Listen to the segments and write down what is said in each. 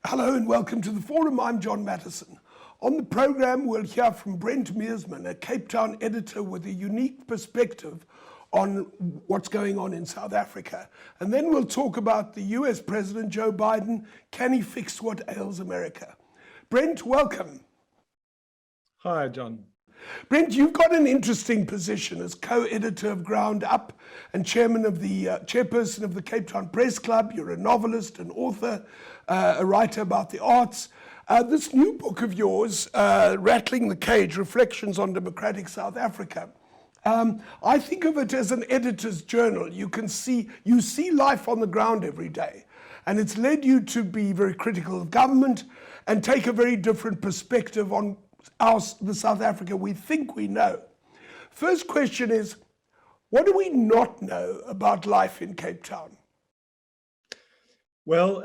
Hello and welcome to the forum. I'm John Mattison. On the program, we'll hear from Brent Meersman, a Cape Town editor with a unique perspective on what's going on in South Africa. And then we'll talk about the US President Joe Biden. Can he fix what ails America? Brent, welcome. Hi, John. Brent, you've got an interesting position as co-editor of Ground Up and chairperson of the Cape Town Press Club. You're a novelist, an author, a writer about the arts. This new book of yours, Rattling the Cage, Reflections on Democratic South Africa. I think of it as an editor's journal. You see life on the ground every day. And it's led you to be very critical of government and take a very different perspective on the South Africa we think we know. First question is, what do we not know about life in Cape Town? Well,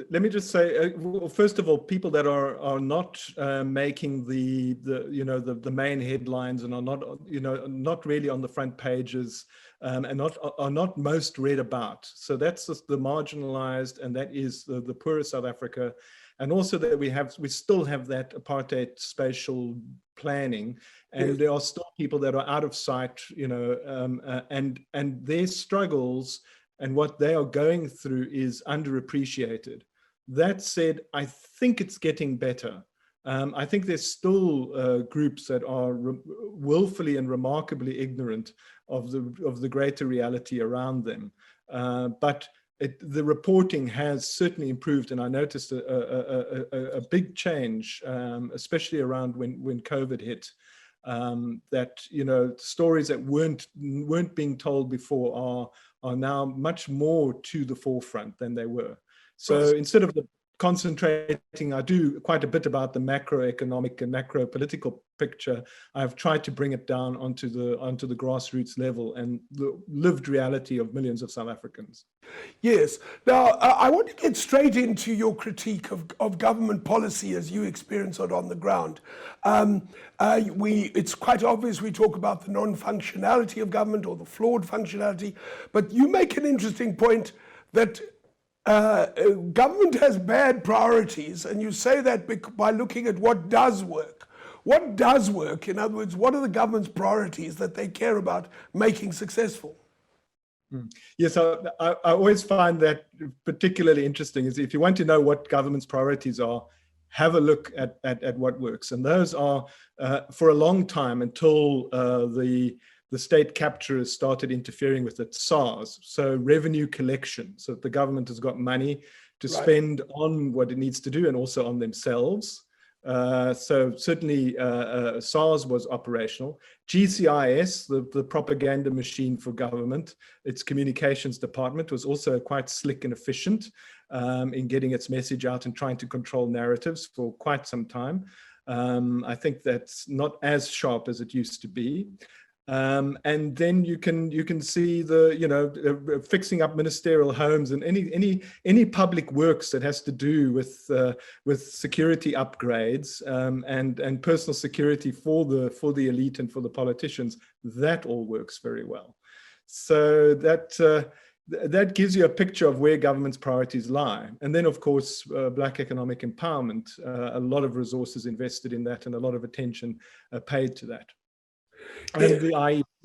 let me just say, well, first of all, people that are not making the main headlines and are not really on the front pages and are not most read about. So that's the marginalized, and that is the poorer South Africa. And also that we still have that apartheid spatial planning, and there are still people that are out of sight, and their struggles and what they are going through is underappreciated. That said, I think it's getting better. I think there's still groups that are willfully and remarkably ignorant of the greater reality around them, but the reporting has certainly improved, and I noticed a big change, especially around when COVID hit. That stories that weren't being told before are now much more to the forefront than they were. So instead of concentrating, I do quite a bit about the macroeconomic and macro political picture. I've tried to bring it down onto the grassroots level and the lived reality of millions of South Africans. Yes. Now, I want to get straight into your critique of government policy as you experience it on the ground. It's quite obvious we talk about the non-functionality of government or the flawed functionality, but you make an interesting point that government has bad priorities, and you say that by looking at what does work. What does work? In other words, what are the government's priorities that they care about making successful? Yes, I always find that particularly interesting. Is if you want to know what government's priorities are, have a look at what works. And those are, for a long time, until the state capturers started interfering with it, SARS, so revenue collection. So the government has got money to spend on what it needs to do and also on themselves. So certainly SARS was operational. GCIS, the propaganda machine for government, its communications department, was also quite slick and efficient in getting its message out and trying to control narratives for quite some time. I think that's not as sharp as it used to be. And then you can see the fixing up ministerial homes and any public works that has to do with security upgrades and personal security for the elite and for the politicians. That all works very well. So that gives you a picture of where government's priorities lie. And then, of course, Black economic empowerment, a lot of resources invested in that and a lot of attention paid to that. And the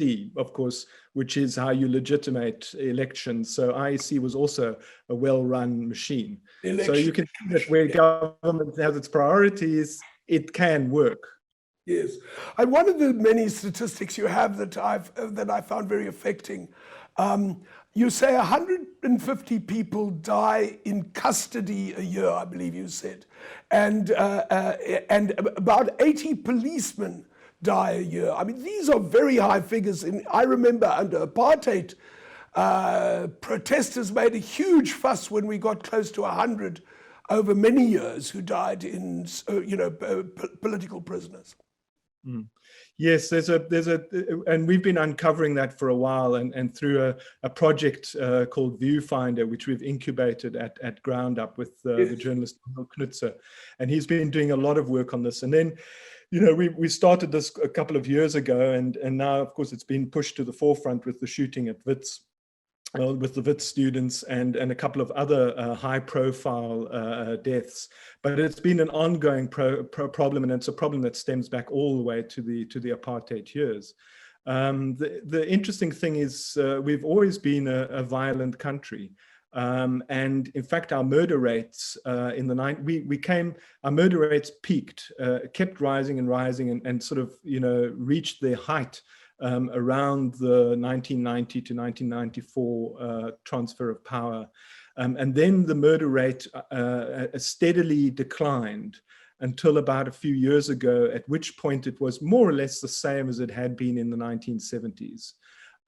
IEC, of course, which is how you legitimate elections. So IEC was also a well-run machine. So you can see that where government has its priorities, it can work. Yes, and one of the many statistics you have that I found very affecting You say 150 people die in custody a year, I believe you said, and about 80 policemen die a year. I mean, these are very high figures. I remember under apartheid, protesters made a huge fuss when we got close to 100 over many years who died in, political prisoners. Mm. Yes, there's and we've been uncovering that for a while, and through a project called Viewfinder, which we've incubated at Ground Up with the journalist Knutzer, and he's been doing a lot of work on this. And then, we started this a couple of years ago, and now, of course, it's been pushed to the forefront with the shooting at Wits. With the Wits students and a couple of other high-profile deaths, but it's been an ongoing problem, and it's a problem that stems back all the way to the apartheid years. The interesting thing is we've always been a violent country, and in fact our murder rates in the our murder rates peaked, kept rising and rising, and sort of reached their height around the 1990 to 1994 transfer of power. And then the murder rate steadily declined until about a few years ago, at which point it was more or less the same as it had been in the 1970s.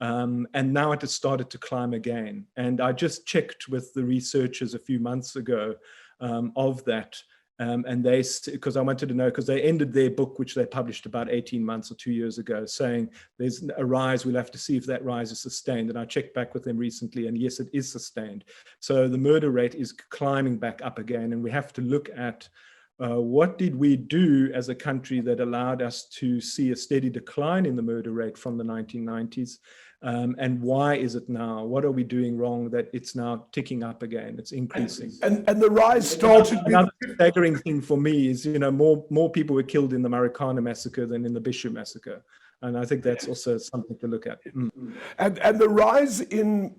And now it has started to climb again. And I just checked with the researchers a few months ago of that. And because I wanted to know, because they ended their book, which they published about 18 months or 2 years ago, saying there's a rise, we'll have to see if that rise is sustained. And I checked back with them recently, and yes, it is sustained. So the murder rate is climbing back up again, and we have to look at what did we do as a country that allowed us to see a steady decline in the murder rate from the 1990s? And why is it now? What are we doing wrong that it's now ticking up again? It's increasing. And the rise started. Another staggering thing for me is, more people were killed in the Marikana massacre than in the Bishu massacre. And I think that's also something to look at. Mm. And the rise in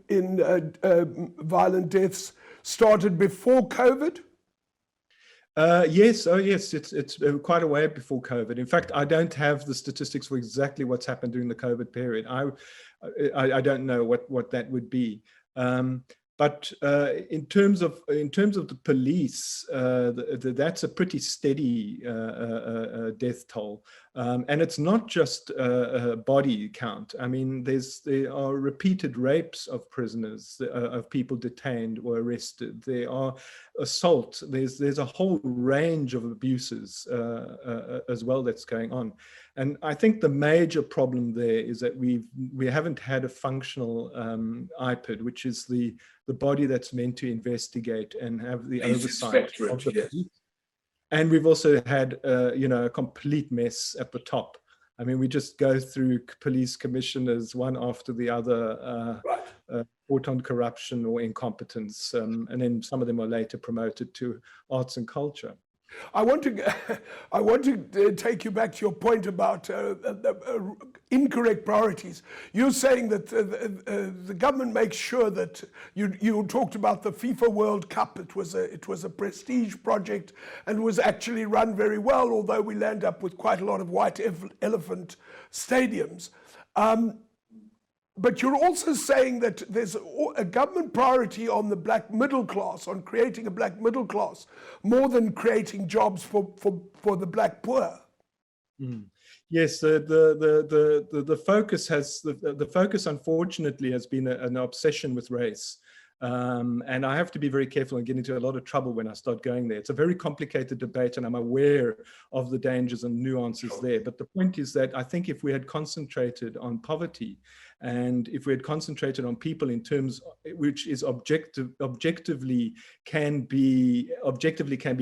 violent deaths started before COVID? Yes, it's quite a way before COVID. In fact, I don't have the statistics for exactly what's happened during the COVID period. I don't know what that would be. But in terms of the police, that's a pretty steady death toll, and it's not just a body count. I mean, there are repeated rapes of prisoners, of people detained or arrested. There are assault. There's a whole range of abuses as well that's going on. And I think the major problem there is that we haven't had a functional IPID, which is the body that's meant to investigate and have the oversight of the police. And we've also had a complete mess at the top. I mean, we just go through police commissioners one after the other, caught on corruption or incompetence, and then some of them are later promoted to arts and culture. I want to take you back to your point about incorrect priorities. You're saying that the government makes sure that you talked about the FIFA World Cup. It was a prestige project and was actually run very well, although we'll end up with quite a lot of white elephant stadiums. But you're also saying that there's a government priority on the black middle class, on creating a black middle class, more than creating jobs for the black poor. Mm. Yes, the focus unfortunately has been an obsession with race. And I have to be very careful and get into a lot of trouble when I start going there. It's a very complicated debate, and I'm aware of the dangers and nuances there. But the point is that I think if we had concentrated on poverty, and if we had concentrated on people in terms which is objectively can be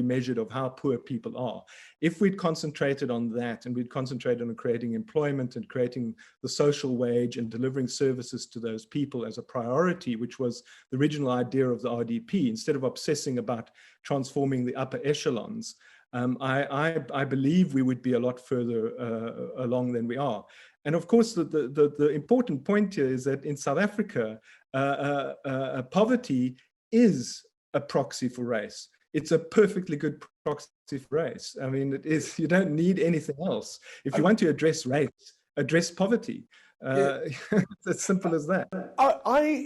measured of how poor people are, if we'd concentrated on that, and we'd concentrated on creating employment and creating the social wage and delivering services to those people as a priority, which was the original idea of the RDP, instead of obsessing about transforming the upper echelons, I believe we would be a lot further along than we are. And of course, the important point here is that in South Africa, poverty is a proxy for race. It's a perfectly good proxy for race. I mean, it is. You don't need anything else. If you want to address race, address poverty. It's as simple as that.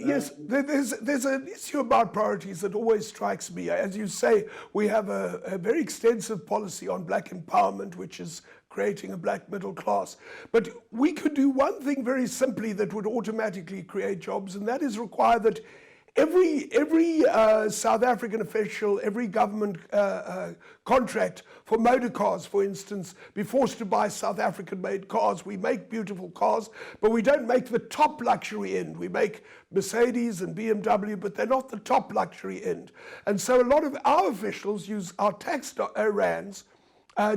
Yes, there's an issue about priorities that always strikes me. As you say, we have a very extensive policy on black empowerment, which is creating a black middle class. But we could do one thing very simply that would automatically create jobs, and that is require that every South African official, every government contract for motor cars, for instance, be forced to buy South African-made cars. We make beautiful cars, but we don't make the top luxury end. We make Mercedes and BMW, but they're not the top luxury end. And so a lot of our officials use our tax rands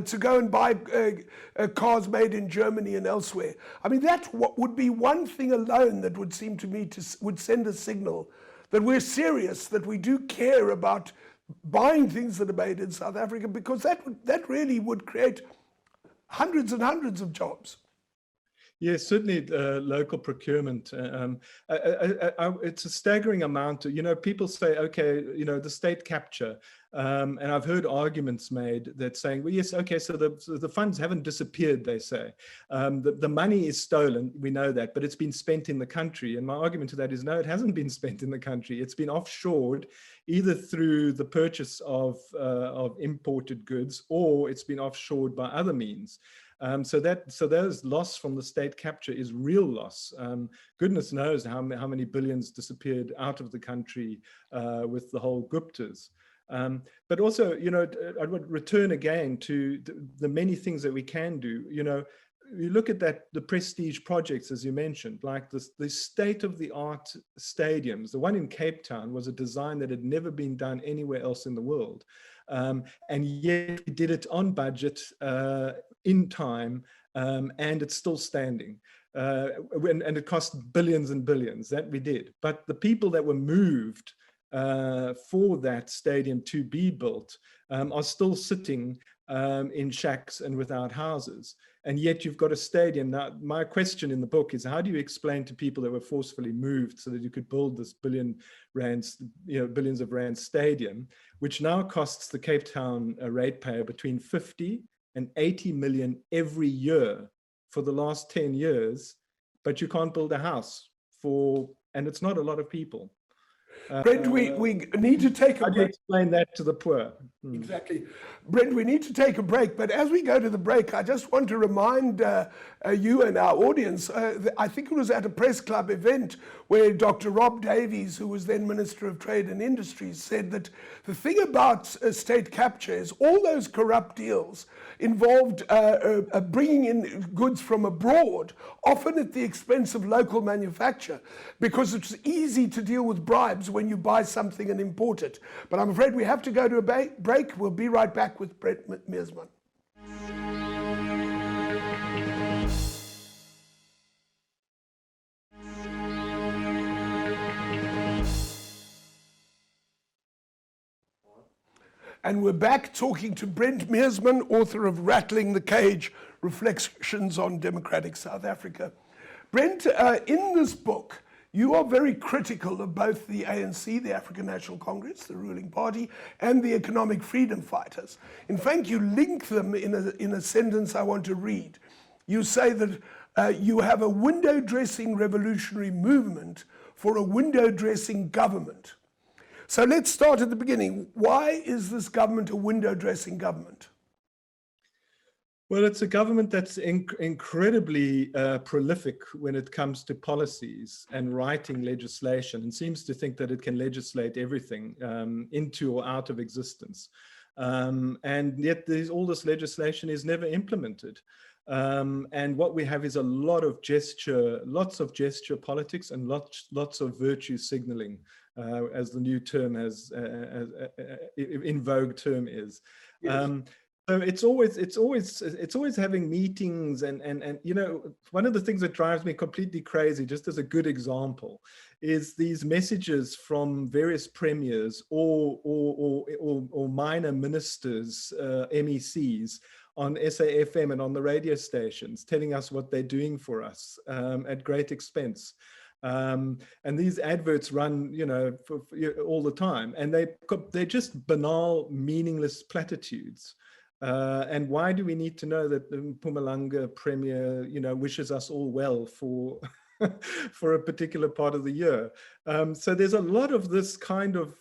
to go and buy cars made in Germany and elsewhere. I mean, that would be one thing alone that would seem to me would send a signal that we're serious, that we do care about buying things that are made in South Africa, because that really would create hundreds and hundreds of jobs. Yes, certainly local procurement. It's a staggering amount. People say, okay, the state capture. And I've heard arguments made that saying, well, yes, okay, so the funds haven't disappeared, they say. The money is stolen, we know that, but it's been spent in the country. And my argument to that is, no, it hasn't been spent in the country. It's been offshored, either through the purchase of imported goods, or it's been offshored by other means. So those loss from the state capture is real loss. Goodness knows how many billions disappeared out of the country with the whole Guptas. But also, I would return again to the many things that we can do. You look at the prestige projects, as you mentioned, like the state-of-the-art stadiums. The one in Cape Town was a design that had never been done anywhere else in the world. And yet we did it on budget, in time, and it's still standing. And it cost billions and billions, that we did. But the people that were moved for that stadium to be built are still sitting in shacks and without houses. And yet you've got a stadium. Now, my question in the book is, how do you explain to people that were forcefully moved so that you could build this billions of rand stadium, which now costs the Cape Town ratepayer between 50 and 80 million every year for the last 10 years, but you can't build a house and it's not a lot of people. Brent, we need to take a break. How do you explain that to the poor? Exactly. Brent, we need to take a break, but as we go to the break, I just want to remind you and our audience, I think it was at a press club event where Dr. Rob Davies, who was then Minister of Trade and Industries, said that the thing about state capture is all those corrupt deals involved bringing in goods from abroad, often at the expense of local manufacture, because it's easy to deal with bribes when you buy something and import it. But I'm afraid we have to go to a break. We'll be right back with Brent Meersman. And we're back talking to Brent Meersman, author of Rattling the Cage, Reflections on Democratic South Africa. Brent, in this book, you are very critical of both the ANC, the African National Congress, the ruling party, and the economic freedom fighters. In fact, you link them in a sentence I want to read. You say that you have a window dressing revolutionary movement for a window dressing government. So let's start at the beginning. Why is this government a window dressing government? Well, it's a government that's incredibly prolific when it comes to policies and writing legislation, and seems to think that it can legislate everything into or out of existence. And yet all this legislation is never implemented. And what we have is a lot of lots of gesture politics and lots of virtue signaling, as the new term in vogue term is. Yes. So it's always having meetings and one of the things that drives me completely crazy, just as a good example, is these messages from various premiers or minor ministers, MECs, on SAFM and on the radio stations, telling us what they're doing for us at great expense. And these adverts run, for all the time, and they're just banal, meaningless platitudes. And why do we need to know that the Mpumalanga Premier, wishes us all well for for a particular part of the year? So there's a lot of this kind of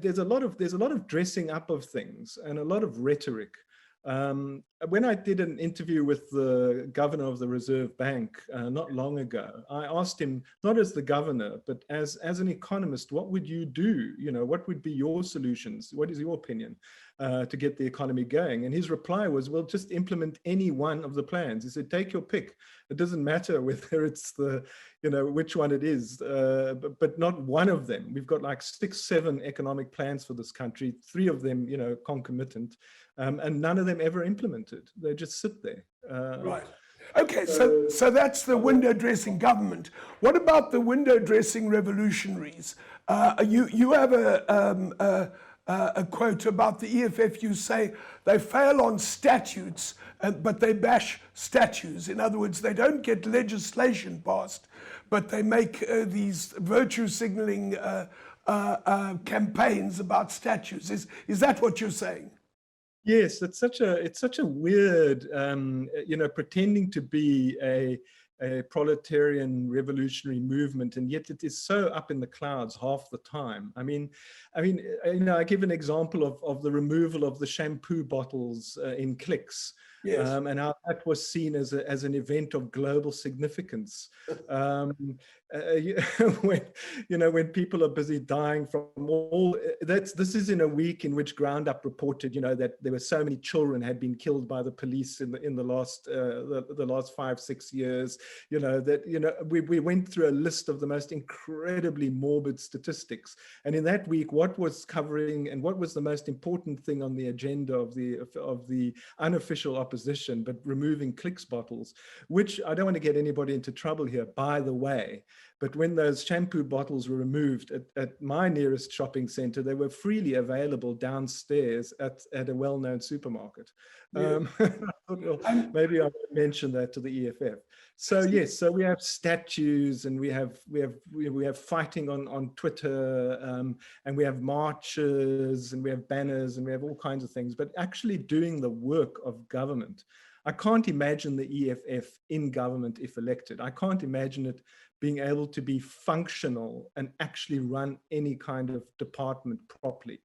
there's a lot of dressing up of things and a lot of rhetoric. When I did an interview with the governor of the Reserve Bank not long ago, I asked him, not as the governor, but as an economist, what would you do? What would be your solutions? What is your opinion to get the economy going? And his reply was, well, just implement any one of the plans. He said, take your pick. It doesn't matter whether it's which one it is, but not one of them. We've got like 6, 7 economic plans for this country, 3 of them, concomitant. And none of them ever implemented. They just sit there. Right. Okay, so that's the window dressing government. What about the window dressing revolutionaries? You have a quote about the EFF. You say they fail on statutes, but they bash statues. In other words, they don't get legislation passed, but they make these virtue signaling campaigns about statues. Is that what you're saying? Yes, it's such a weird, pretending to be a proletarian revolutionary movement, and yet it is so up in the clouds half the time. I give an example of the removal of the shampoo bottles in Clicks. Yes. And how that was seen as an event of global significance. When people are busy dying from all this is in a week in which Ground Up reported, that there were so many children had been killed by the police in the last 5-6 years. We went through a list of the most incredibly morbid statistics, and in that week, what was covering and what was the most important thing on the agenda of the unofficial opposition, but removing Clicks bottles, which I don't want to get anybody into trouble here, by the way. But when those shampoo bottles were removed at my nearest shopping center, they were freely available downstairs at a well-known supermarket. Yeah. Maybe I won't mention that to the EFF. So yes, so we have statues, and we have fighting on Twitter, and we have marches, and we have banners, and we have all kinds of things. But actually doing the work of government, I can't imagine the EFF in government if elected. I can't imagine it being able to be functional and actually run any kind of department properly.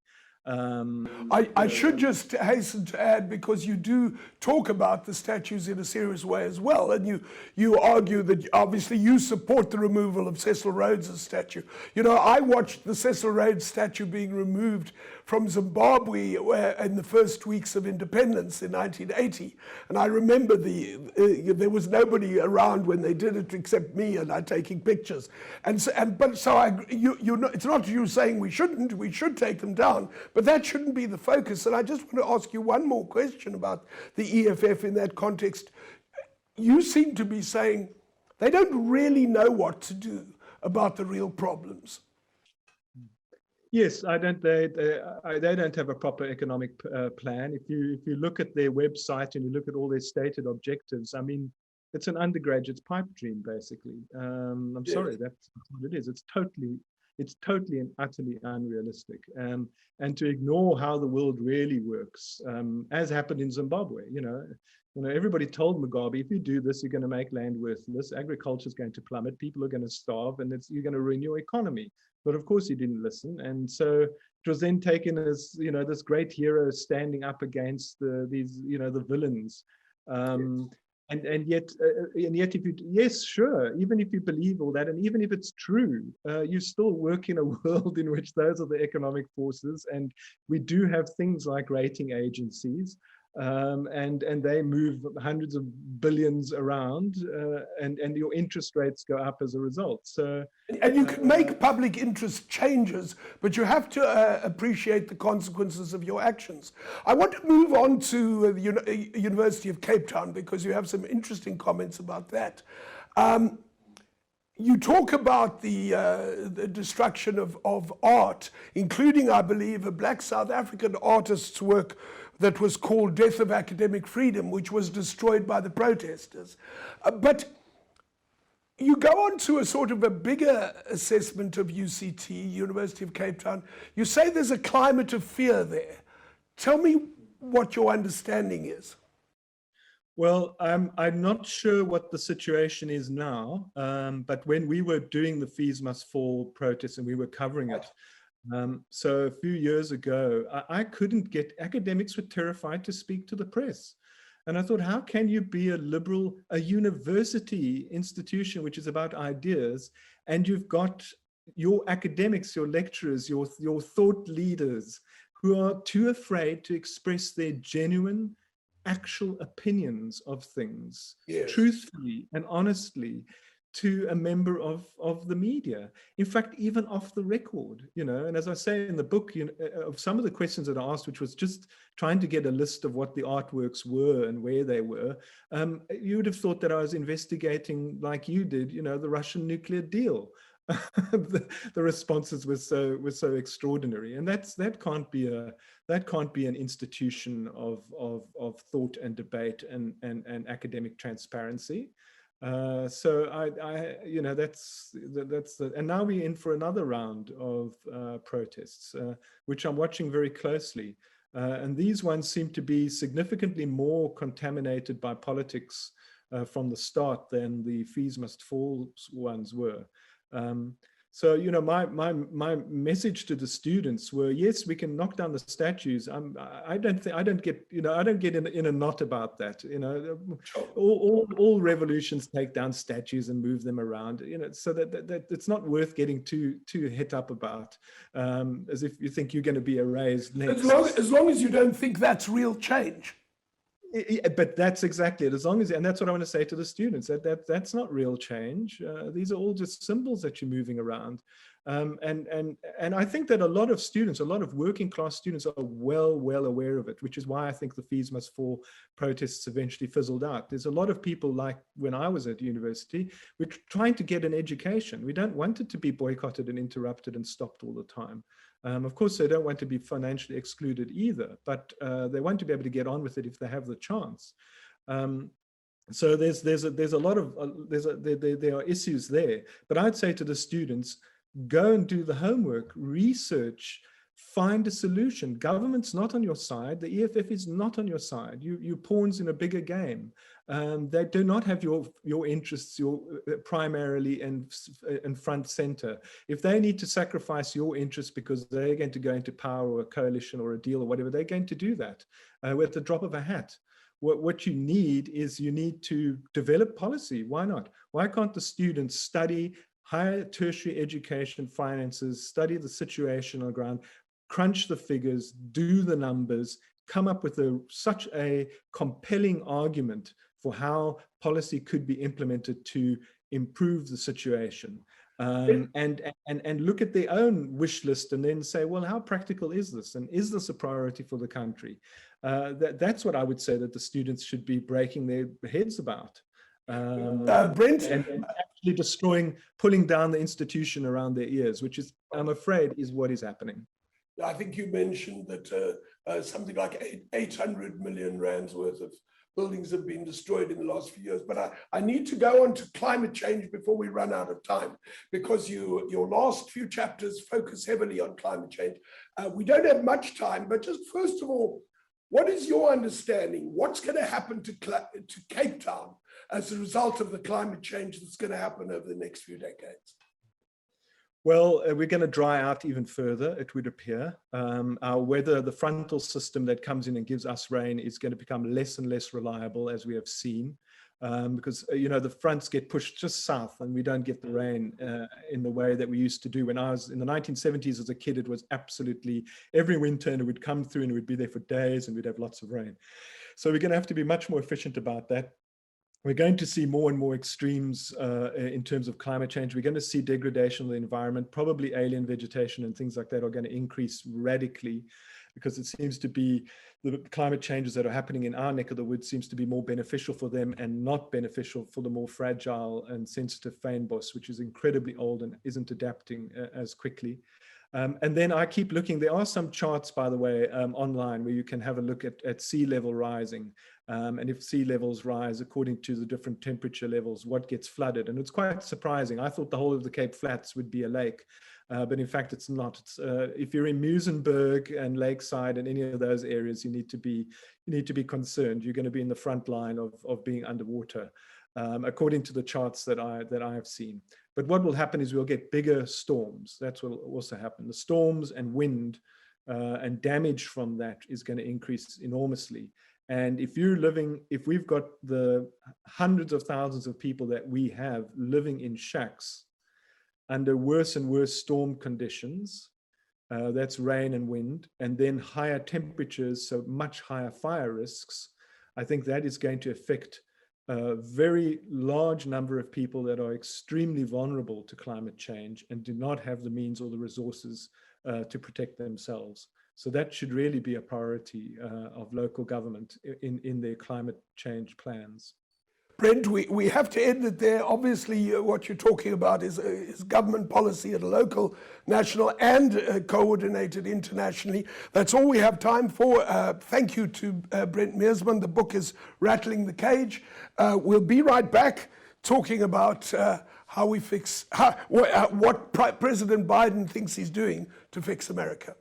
I should just hasten to add, because you do talk about the statues in a serious way as well, and you argue that obviously you support the removal of Cecil Rhodes' statue. I watched the Cecil Rhodes statue being removed from Zimbabwe in the first weeks of independence in 1980, and I remember there was nobody around when they did it except me, and I taking pictures. It's not you saying we should take them down, but that shouldn't be the focus. And I just want to ask you one more question about the EFF in that context. You seem to be saying they don't really know what to do about the real problems. Yes, they don't have a proper economic plan. If you look at their website and you look at all their stated objectives, it's an undergraduate's pipe dream, basically. I'm sorry, that's what it is. It's totally and utterly unrealistic, and to ignore how the world really works, as happened in Zimbabwe. Everybody told Mugabe, if you do this, you're going to make land worthless, agriculture is going to plummet, people are going to starve, and you're going to ruin your economy. But of course he didn't listen, and so it was then taken as this great hero standing up against the villains. And yet, yes, sure, even if you believe all that, and even if it's true, you still work in a world in which those are the economic forces, and we do have things like rating agencies, and they move hundreds of billions around, and your interest rates go up as a result. So, and you can make public interest changes, but you have to appreciate the consequences of your actions. I want to move on to the University of Cape Town, because you have some interesting comments about that. You talk about the destruction of art, including, I believe, a black South African artist's work that was called Death of Academic Freedom, which was destroyed by the protesters. But you go on to a sort of a bigger assessment of UCT, University of Cape Town. You say there's a climate of fear there. Tell me what your understanding is? Well, I'm not sure what the situation is now, but when we were doing the Fees Must Fall protest and we were covering it, so a few years ago, I couldn't get, academics were terrified to speak to the press. And I thought, how can you be a liberal, a university institution, which is about ideas, and you've got your academics, your lecturers, your thought leaders who are too afraid to express their genuine, actual opinions of things, Yes. truthfully and honestly, to a member of the media, in fact, even off the record, you know. And as I say in the book, you know, of some of the questions that I asked, which was just trying to get a list of what the artworks were and where they were, you would have thought that I was investigating, like you did, you know, the Russian nuclear deal. The responses were so extraordinary, and that can't be an institution of thought and debate and academic transparency. So I you know, that's and now we're in for another round of protests, which I'm watching very closely, and these ones seem to be significantly more contaminated by politics from the start than the Fees Must Fall ones were. So, you know, my message to the students were, yes, we can knock down the statues. I don't get in a knot about that. You know, all revolutions take down statues and move them around. You know, so that it's not worth getting too het up about, as if you think you're going to be erased next. As long as you don't think that's real change. But that's exactly it. As long as, and that's what I want to say to the students, that's not real change. These are all just symbols that you're moving around. And I think that a lot of students, a lot of working class students are well aware of it, which is why I think the Fees Must Fall protests eventually fizzled out. There's a lot of people, like when I was at university, we're trying to get an education. We don't want it to be boycotted and interrupted and stopped all the time. Of course, they don't want to be financially excluded either, but they want to be able to get on with it if they have the chance. So there's a lot of there are issues there. But I'd say to the students, go and do the homework, research, find a solution. Government's not on your side. The EFF is not on your side. You pawns in a bigger game. They do not have your interests primarily and front center. If they need to sacrifice your interests because they're going to go into power or a coalition or a deal or whatever, they're going to do that with the drop of a hat. What you need is you need to develop policy. Why not? Why can't the students study higher tertiary education finances, study the situation on the ground, crunch the figures, do the numbers, come up with such a compelling argument for how policy could be implemented to improve the situation, and look at their own wish list and then say, well, how practical is this? And is this a priority for the country? That's what I would say that the students should be breaking their heads about. Brent? And actually pulling down the institution around their ears, which is, I'm afraid, is what is happening. I think you mentioned that something like 800 million rands worth of buildings have been destroyed in the last few years. But I need to go on to climate change before we run out of time, because your last few chapters focus heavily on climate change. We don't have much time, but just first of all, what is your understanding? What's going to happen to Cape Town as a result of the climate change that's going to happen over the next few decades? Well, we're going to dry out even further, it would appear. Our weather, the frontal system that comes in and gives us rain, is going to become less and less reliable, as we have seen, because, you know, the fronts get pushed just south and we don't get the rain in the way that we used to do. When I was in the 1970s as a kid, it was absolutely every winter, and it would come through and it would be there for days and we'd have lots of rain. So we're going to have to be much more efficient about that. We're going to see more and more extremes in terms of climate change. We're going to see degradation of the environment, probably alien vegetation and things like that are going to increase radically, because it seems to be the climate changes that are happening in our neck of the woods seems to be more beneficial for them and not beneficial for the more fragile and sensitive fynbos, which is incredibly old and isn't adapting as quickly. And then I keep looking. There are some charts, by the way, online where you can have a look at sea level rising. And if sea levels rise according to the different temperature levels, what gets flooded. And it's quite surprising. I thought the whole of the Cape Flats would be a lake, but in fact, it's not. It's, if you're in Muizenberg and Lakeside and any of those areas, you need to be concerned. You're going to be in the front line of being underwater, according to the charts that I have seen. But what will happen is we'll get bigger storms. That's what will also happen. The storms and wind and damage from that is going to increase enormously. And if we've got the hundreds of thousands of people that we have living in shacks under worse and worse storm conditions, that's rain and wind, and then higher temperatures, so much higher fire risks, I think that is going to affect a very large number of people that are extremely vulnerable to climate change and do not have the means or the resources to protect themselves. So that should really be a priority of local government in their climate change plans. Brent, we have to end it there. Obviously, what you're talking about is government policy at a local, national, and coordinated internationally. That's all we have time for. Thank you to Brent Meersman. The book is Rattling the Cage. We'll be right back talking about how we fix, what President Biden thinks he's doing to fix America.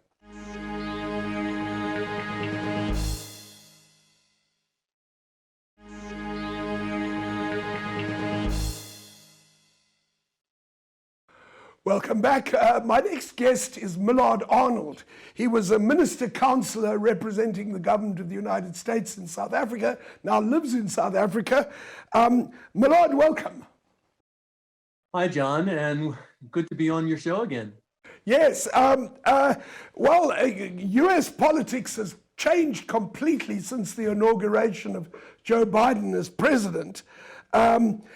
Welcome back. My next guest is Millard Arnold. He was a minister councillor representing the government of the United States in South Africa, now lives in South Africa. Millard, welcome. Hi, John, and good to be on your show again. Yes. US politics has changed completely since the inauguration of Joe Biden as president.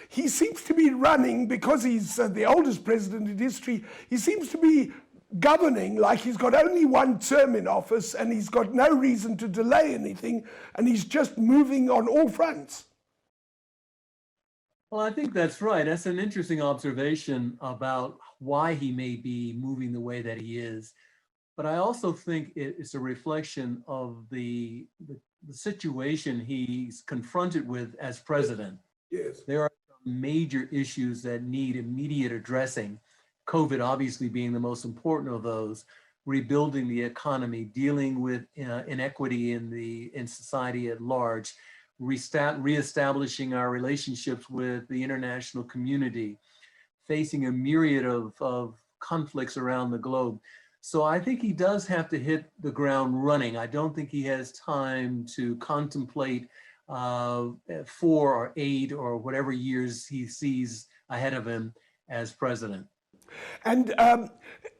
He seems to be running, because he's the oldest president in history, he seems to be governing like he's got only one term in office and he's got no reason to delay anything, and he's just moving on all fronts. Well, I think that's right. That's an interesting observation about why he may be moving the way that he is. But I also think it's a reflection of the situation he's confronted with as president. Yes. There are major issues that need immediate addressing, COVID obviously being the most important of those, rebuilding the economy, dealing with inequity in society at large, reestablishing our relationships with the international community, facing a myriad of conflicts around the globe. So I think he does have to hit the ground running. I don't think he has time to contemplate 4 or 8 or whatever years he sees ahead of him as president. And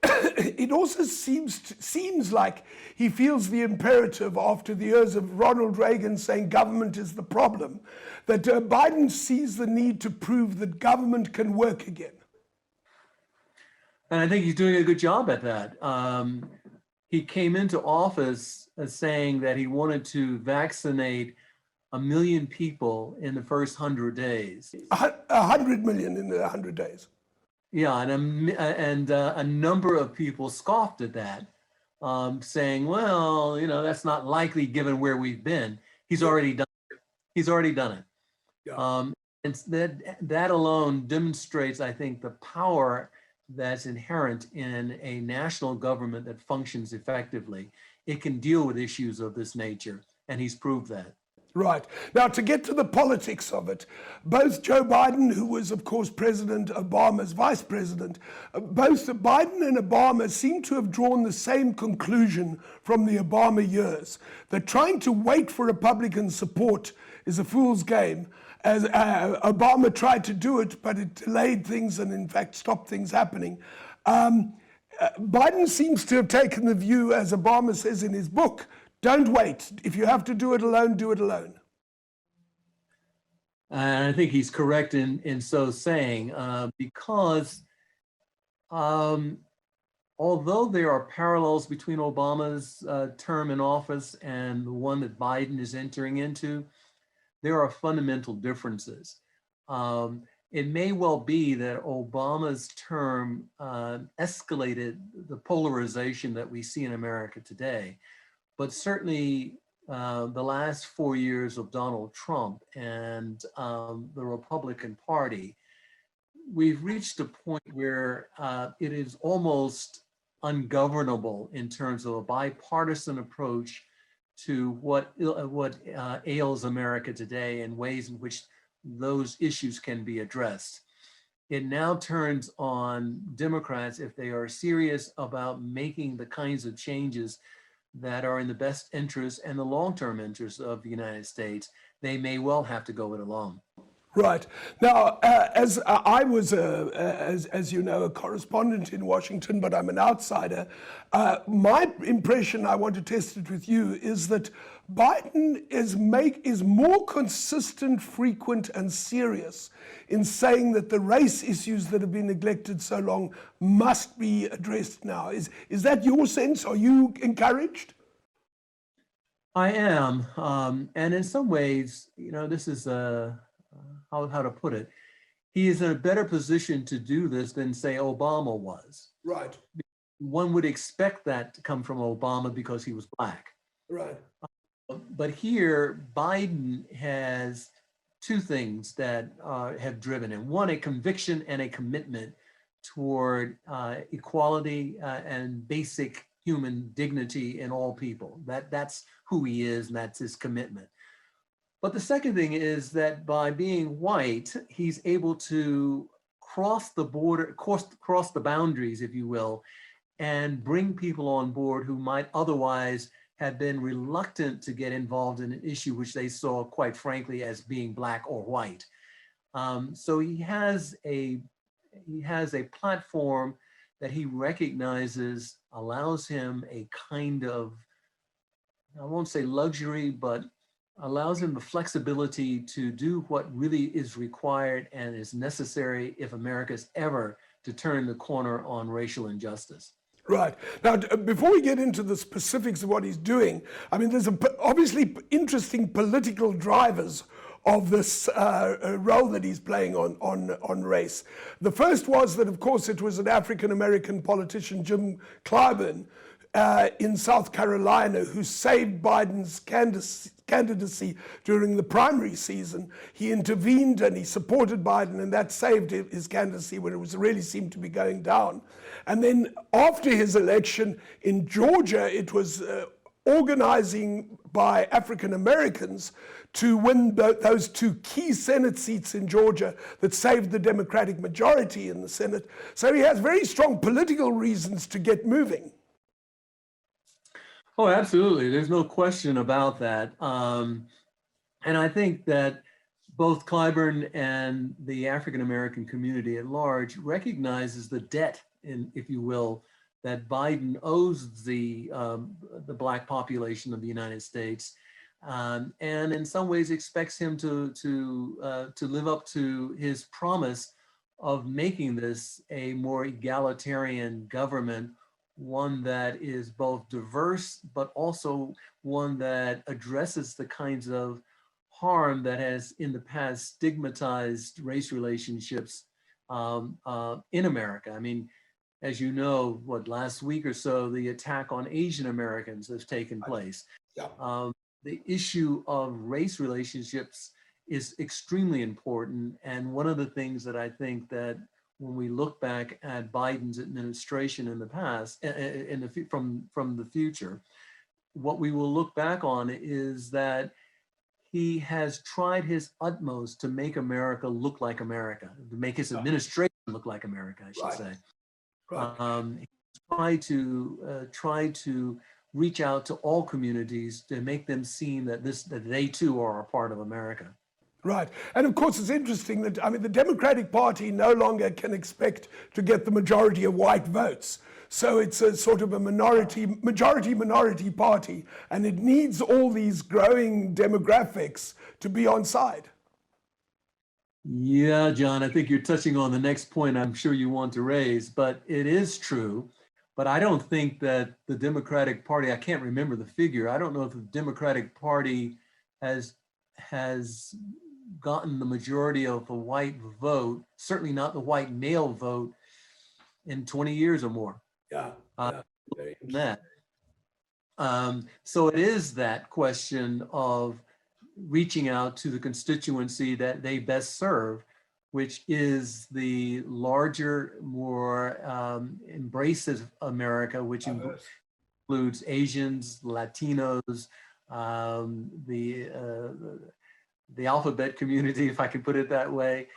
it also seems like he feels the imperative, after the years of Ronald Reagan saying government is the problem, that Biden sees the need to prove that government can work again. And I think he's doing a good job at that. He came into office saying that he wanted to vaccinate 1 million people in the first 100 days. 100 million in 100 days. Yeah, and a number of people scoffed at that, saying, well, you know, that's not likely given where we've been. He's already done it. He's already done it. Yeah. And that alone demonstrates, I think, the power that's inherent in a national government that functions effectively. It can deal with issues of this nature, and he's proved that. Right. Now, to get to the politics of it, both Joe Biden, who was, of course, President Obama's vice president, both Biden and Obama seem to have drawn the same conclusion from the Obama years, that trying to wait for Republican support is a fool's game. As Obama tried to do it, but it delayed things and, in fact, stopped things happening. Biden seems to have taken the view, as Obama says in his book, don't wait. If you have to do it alone, do it alone. And I think he's correct in so saying, because although there are parallels between Obama's term in office and the one that Biden is entering into, there are fundamental differences. it may well be that Obama's term escalated the polarization that we see in America today. But certainly the last 4 years of Donald Trump and the Republican Party, we've reached a point where it is almost ungovernable in terms of a bipartisan approach to what ails America today and ways in which those issues can be addressed. It now turns on Democrats, if they are serious about making the kinds of changes that are in the best interest and the long-term interest of the United States, they may well have to go it alone. Right. Now, as I was, as you know, a correspondent in Washington, but I'm an outsider, my impression, I want to test it with you, is that Biden is more consistent, frequent, and serious in saying that the race issues that have been neglected so long must be addressed now. Is that your sense? Are you encouraged? I am. And in some ways, this is how to put it. He is in a better position to do this than, say, Obama was. Right. One would expect that to come from Obama because he was Black. Right. But here, Biden has two things that have driven him. One, a conviction and a commitment toward equality and basic human dignity in all people. That's who he is, and that's his commitment. But the second thing is that by being white, he's able to cross the border, cross the boundaries, if you will, and bring people on board who might otherwise have been reluctant to get involved in an issue which they saw, quite frankly, as being Black or white. So he has a platform that he recognizes allows him a kind of, I won't say luxury, but allows him the flexibility to do what really is required and is necessary if America is ever to turn the corner on racial injustice. Right. Now, before we get into the specifics of what he's doing, I mean, there's obviously interesting political drivers of this role that he's playing on race. The first was that, of course, it was an African-American politician, Jim Clyburn, in South Carolina, who saved Biden's candidacy during the primary season. He intervened and he supported Biden, and that saved his candidacy when it really seemed to be going down. And then after his election in Georgia, it was organizing by African Americans to win those two key Senate seats in Georgia that saved the Democratic majority in the Senate. So he has very strong political reasons to get moving. Oh, absolutely. There's no question about that. And I think that both Clyburn and the African-American community at large recognizes the debt, if you will, that Biden owes the Black population of the United States, and in some ways expects him to live up to his promise of making this a more egalitarian government, one that is both diverse, but also one that addresses the kinds of harm that has in the past stigmatized race relationships in America. I mean, as you know, last week or so, the attack on Asian Americans has taken place. Yeah. The issue of race relationships is extremely important. And one of the things that I think that when we look back at Biden's administration in the past, from the future, what we will look back on is that he has tried his utmost to make America look like America, to make his administration look like America, I should say. Right. He tried to reach out to all communities to make them seem that they too are a part of America. Right. And of course, it's interesting that, I mean, the Democratic Party no longer can expect to get the majority of white votes. So it's a sort of a majority-minority party, and it needs all these growing demographics to be on side. Yeah, John, I think you're touching on the next point I'm sure you want to raise, but it is true. But I don't think that the Democratic Party, I can't remember the figure, I don't know if the Democratic Party has gotten the majority of the white vote, certainly not the white male vote, in 20 years or more. Yeah. Very interesting. That. So it is that question of reaching out to the constituency that they best serve, which is the larger, more embraces America, which includes Asians, Latinos, the alphabet community, if I can put it that way,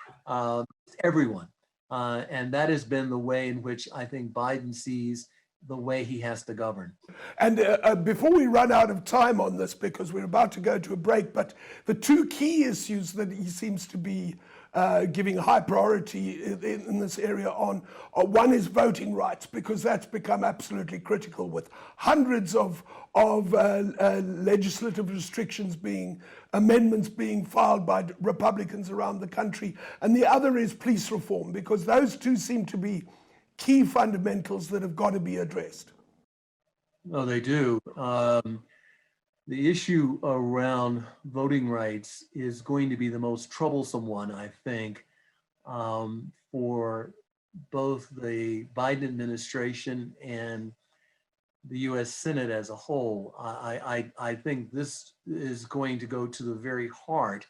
everyone. And that has been the way in which I think Biden sees the way he has to govern. And before we run out of time on this, because we're about to go to a break, but the two key issues that he seems to be giving high priority in this area on, one is voting rights, because that's become absolutely critical, with hundreds of legislative restrictions amendments being filed by Republicans around the country. And the other is police reform, because those two seem to be key fundamentals that have got to be addressed. No, they do. The issue around voting rights is going to be the most troublesome one, I think, for both the Biden administration and the US Senate as a whole. I think this is going to go to the very heart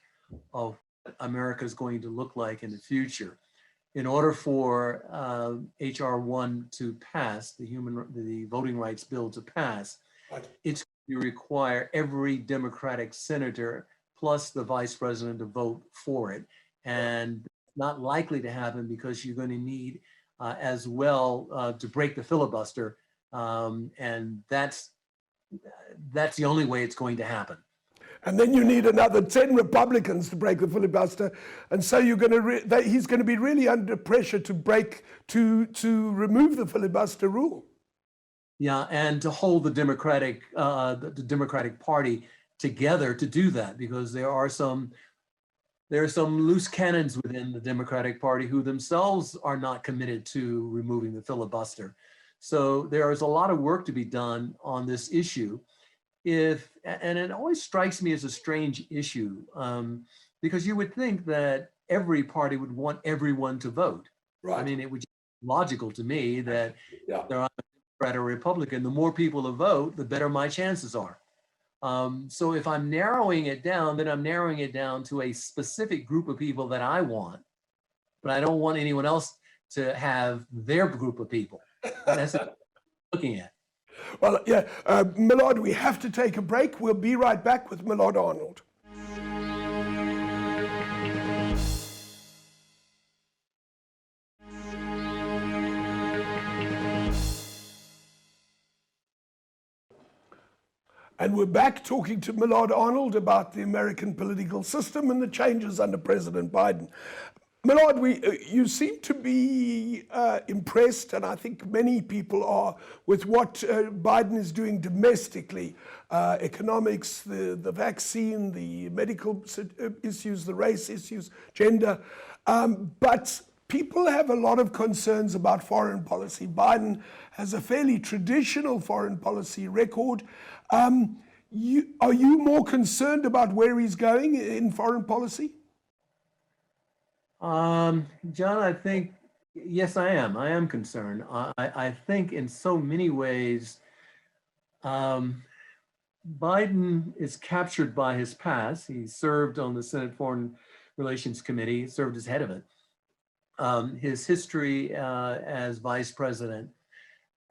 of what America is going to look like in the future. In order for HR 1 to pass, the voting rights bill to pass, it's going to require every Democratic senator plus the vice president to vote for it. And not likely to happen because you're going to need as well to break the filibuster. And that's the only way it's going to happen. And then you need another 10 Republicans to break the filibuster. And so you're going to he's going to be really under pressure to remove the filibuster rule. Yeah, and to hold the Democratic Party together to do that, because there are some loose cannons within the Democratic Party who themselves are not committed to removing the filibuster. So there is a lot of work to be done on this issue. And it always strikes me as a strange issue, because you would think that every party would want everyone to vote. Right. I mean, it would be logical to me that there are a Democrat or Republican, the more people to vote, the better my chances are. So if I'm narrowing it down, then I'm narrowing it down to a specific group of people that I want, but I don't want anyone else to have their group of people. And that's what I'm looking at. Well, yeah, Millard, we have to take a break. We'll be right back with Millard Arnold. And we're back talking to Millard Arnold about the American political system and the changes under President Biden. Millard, you seem to be impressed, and I think many people are, with what Biden is doing domestically. Economics, the vaccine, the medical issues, the race issues, gender. But people have a lot of concerns about foreign policy. Biden has a fairly traditional foreign policy record. Are you more concerned about where he's going in foreign policy? John, I think, yes, I am. I am concerned. I think in so many ways, Biden is captured by his past. He served on the Senate Foreign Relations Committee, served as head of it. His history as vice president.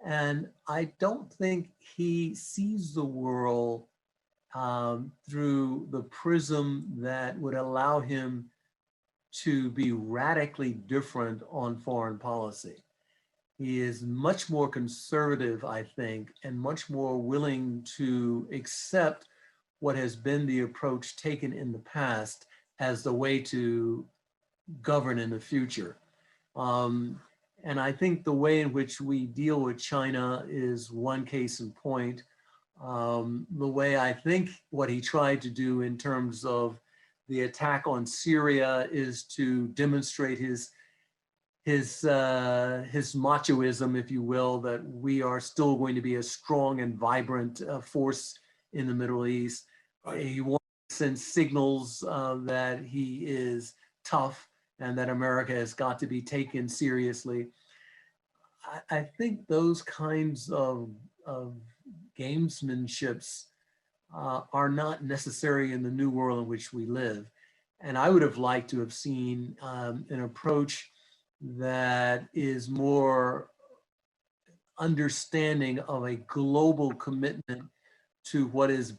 And I don't think he sees the world through the prism that would allow him to be radically different on foreign policy. He is much more conservative, I think, and much more willing to accept what has been the approach taken in the past as the way to govern in the future. And I think the way in which we deal with China is one case in point. The way I think what he tried to do in terms of the attack on Syria is to demonstrate his machoism, if you will, that we are still going to be a strong and vibrant force in the Middle East. He wanted sends signals that he is tough and that America has got to be taken seriously. I think those kinds of gamesmanships are not necessary in the new world in which we live. And I would have liked to have seen an approach that is more understanding of a global commitment to what is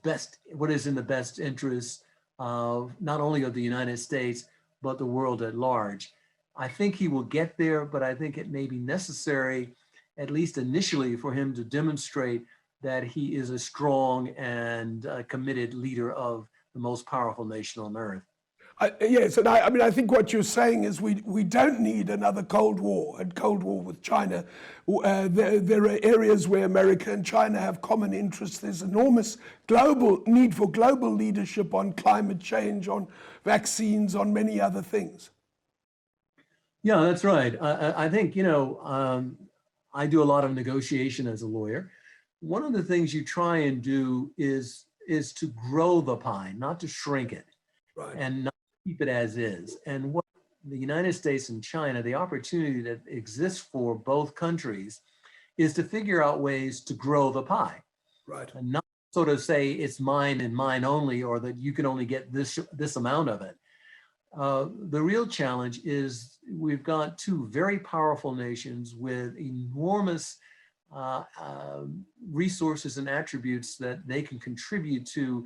in the best interest of not only of the United States, but the world at large. I think he will get there, but I think it may be necessary, at least initially, for him to demonstrate that he is a strong and committed leader of the most powerful nation on earth. Yes, and I mean, I think what you're saying is we don't need another Cold War, with China. There are areas where America and China have common interests. There's enormous global need for global leadership on climate change, on vaccines, on many other things. Yeah, that's right. I think, I do a lot of negotiation as a lawyer. One of the things you try and do is to grow the pie, not to shrink it, Right. and not keep it as is. And what the United States and China, the opportunity that exists for both countries is to figure out ways to grow the pie. Right. And not sort of say it's mine and mine only, or that you can only get this amount of it. The real challenge is we've got two very powerful nations with enormous resources and attributes that they can contribute to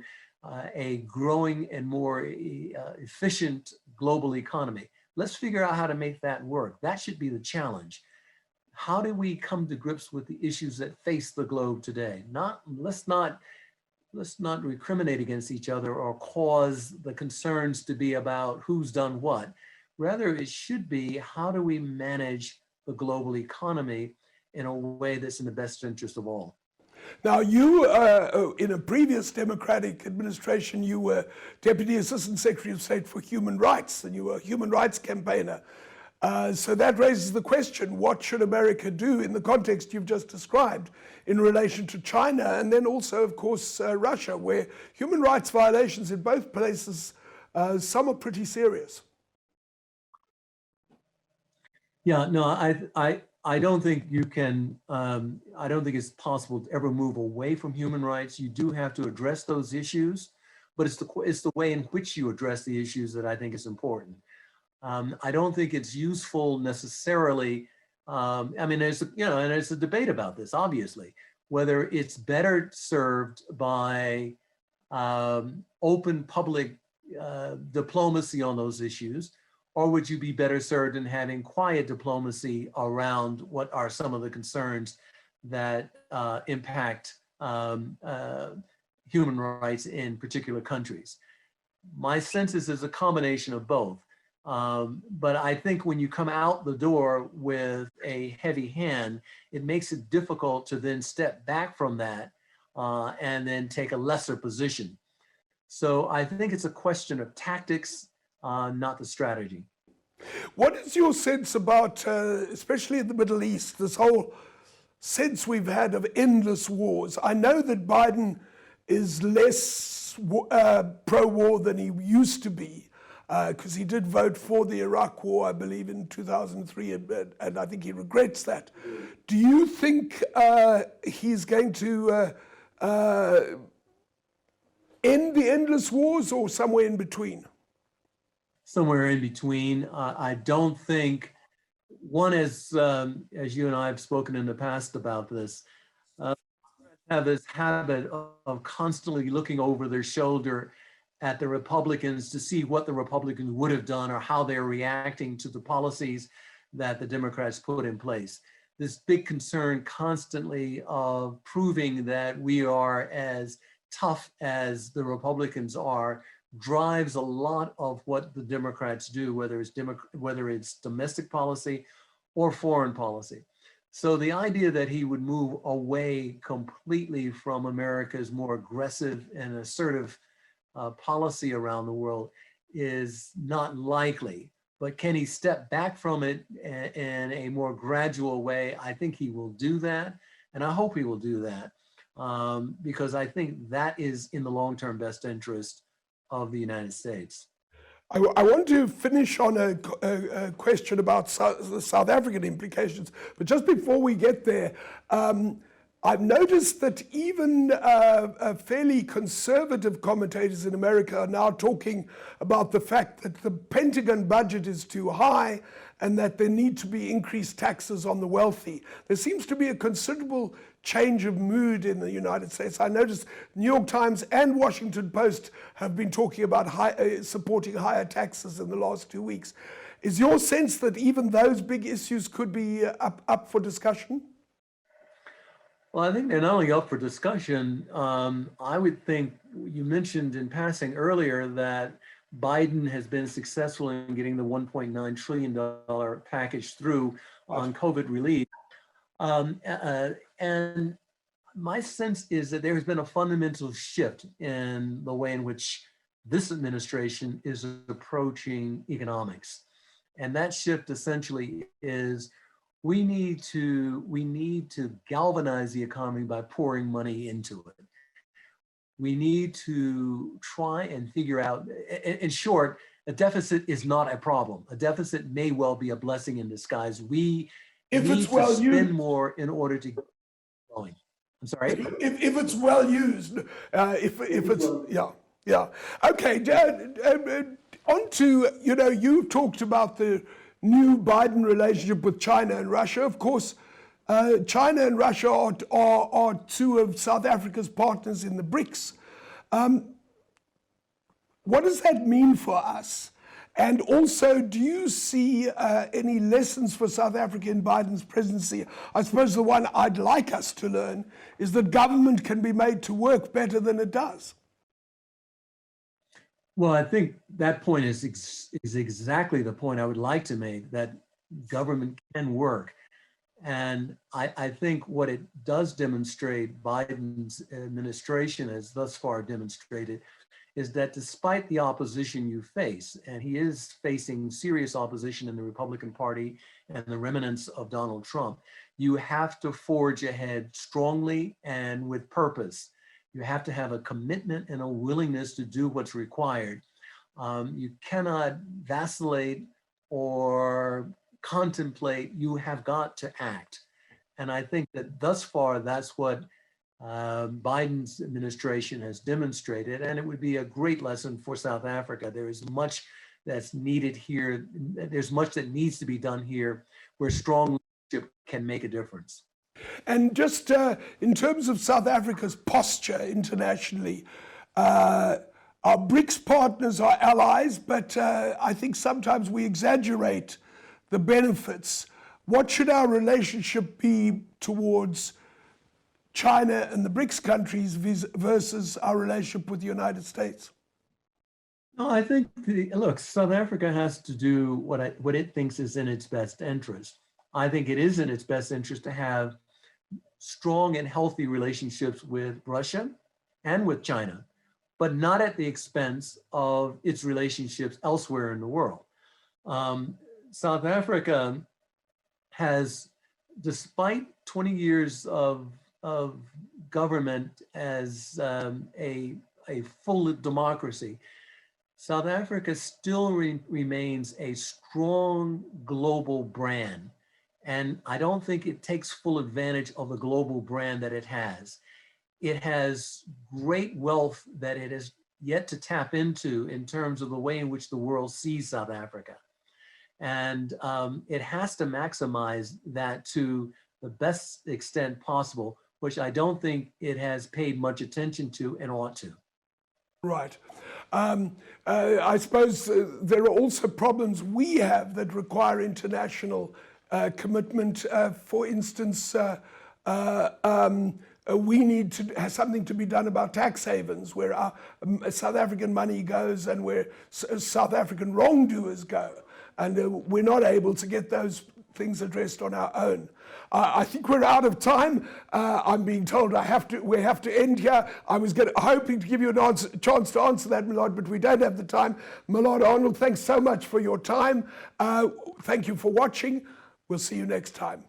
a growing and more efficient global economy. Let's figure out how to make that work. That should be the challenge. How do we come to grips with the issues that face the globe today? Let's not recriminate against each other or cause the concerns to be about who's done what. Rather, it should be, how do we manage the global economy in a way that's in the best interest of all? Now, you, in a previous Democratic administration, you were Deputy Assistant Secretary of State for Human Rights, and you were a human rights campaigner. So that raises the question, what should America do in the context you've just described in relation to China, and then also, of course, Russia, where human rights violations in both places, some are pretty serious? Yeah, no, I don't think you can, I don't think it's possible to ever move away from human rights. You do have to address those issues, but it's the way in which you address the issues that I think is important. I don't think it's useful necessarily. I mean, there's a debate about this, obviously, whether it's better served by open public diplomacy on those issues, or would you be better served in having quiet diplomacy around what are some of the concerns that impact human rights in particular countries? My sense is there's a combination of both. But I think when you come out the door with a heavy hand, it makes it difficult to then step back from that and then take a lesser position. So I think it's a question of tactics, not the strategy. What is your sense about, especially in the Middle East, this whole sense we've had of endless wars? I know that Biden is less pro-war than he used to be, because he did vote for the Iraq War, I believe, in 2003, and I think he regrets that. Do you think he's going to end the endless wars, or somewhere in between? Somewhere in between. I don't think, one, as you and I have spoken in the past about this, have this habit of constantly looking over their shoulder at the Republicans to see what the Republicans would have done or how they're reacting to the policies that the Democrats put in place. This big concern constantly of proving that we are as tough as the Republicans are drives a lot of what the Democrats do, whether it's domestic policy or foreign policy. So the idea that he would move away completely from America's more aggressive and assertive policy around the world is not likely. But can he step back from it in a more gradual way? I think he will do that, and I hope he will do that, because I think that is in the long-term best interest of the United States. I want to finish on a question about the South African implications, but just before we get there, I've noticed that even fairly conservative commentators in America are now talking about the fact that the Pentagon budget is too high and that there need to be increased taxes on the wealthy. There seems to be a considerable change of mood in the United States. I noticed New York Times and Washington Post have been talking about supporting higher taxes in the last 2 weeks. Is your sense that even those big issues could be up for discussion? Well, I think they're not only up for discussion. I would think you mentioned in passing earlier that Biden has been successful in getting the $1.9 trillion package through on COVID relief. And my sense is that there has been a fundamental shift in the way in which this administration is approaching economics. And that shift essentially is we need to galvanize the economy by pouring money into it. We need to try and figure out, in short, a deficit is not a problem. A deficit may well be a blessing in disguise. We if need it's well to spend used. more in order to get going. I'm sorry? If it's well used, if it's, yeah. Okay, on to, you talked about the new Biden relationship with China and Russia. Of course, China and Russia are two of South Africa's partners in the BRICS. What does that mean for us? And also, do you see any lessons for South Africa in Biden's presidency? I suppose the one I'd like us to learn is that government can be made to work better than it does. Well, I think that point is exactly the point I would like to make, that government can work. And I think what it does demonstrate, Biden's administration has thus far demonstrated, is that despite the opposition you face, and he is facing serious opposition in the Republican Party and the remnants of Donald Trump, you have to forge ahead strongly and with purpose. You have to have a commitment and a willingness to do what's required. You cannot vacillate or contemplate. You have got to act. And I think that thus far, that's what Biden's administration has demonstrated, and it would be a great lesson for South Africa. There is much that's needed here. There's much that needs to be done here where strong leadership can make a difference. And just in terms of South Africa's posture internationally, our BRICS partners are allies, but I think sometimes we exaggerate the benefits. What should our relationship be towards China and the BRICS countries versus our relationship with the United States? No, I think, look, South Africa has to do what it thinks is in its best interest. I think it is in its best interest to have strong and healthy relationships with Russia and with China, but not at the expense of its relationships elsewhere in the world. South Africa has, despite 20 years of government as a full democracy, South Africa still remains a strong global brand. And I don't think it takes full advantage of the global brand that it has. It has great wealth that it has yet to tap into in terms of the way in which the world sees South Africa. And it has to maximize that to the best extent possible, which I don't think it has paid much attention to and ought to. Right. I suppose there are also problems we have that require international commitment. For instance, we need to have something to be done about tax havens, where our South African money goes and where South African wrongdoers go. And we're not able to get those things addressed on our own. I think we're out of time. I'm being told we have to end here. I was hoping to give you a chance to answer that, Millard, but we don't have the time. Millard Arnold, thanks so much for your time. Thank you for watching. We'll see you next time.